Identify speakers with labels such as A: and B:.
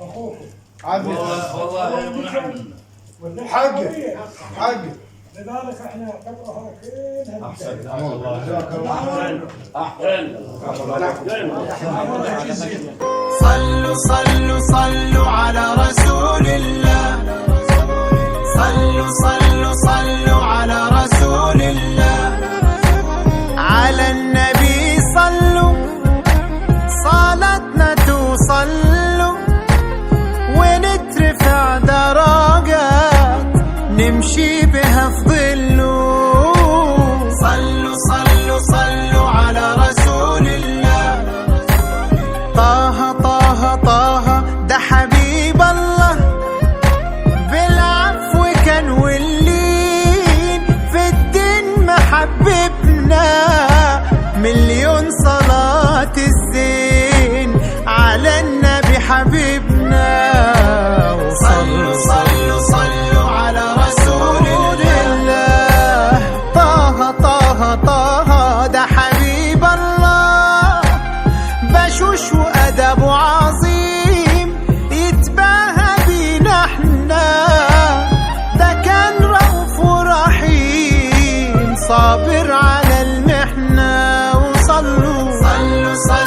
A: اخوكم
B: والله ونعم
A: حقه
C: لذلك احنا نقراها كلها.
B: احسن احسن.
D: صلوا صلوا صلوا على رسول الله، صلوا صلوا صلوا على رسول الله، على النبي صلوا صلاتنا توصلوا ونترفع درجات نمشي بها في ظله. صلوا صلوا صلوا على رسول الله، طه طه طه ده حبيب الله، بالعفو كان واللين في الدين محببنا، مليون صلاة الزين على النبي حبيبنا. صلوا صلوا صلوا على رسول الله، طه طه طه ده حبيب الله، بشوش وأدب عظيم يتباهى بينا احنا، ده كان رؤوف ورحيم صابر على المحنة. وصلوا صلوا صلوا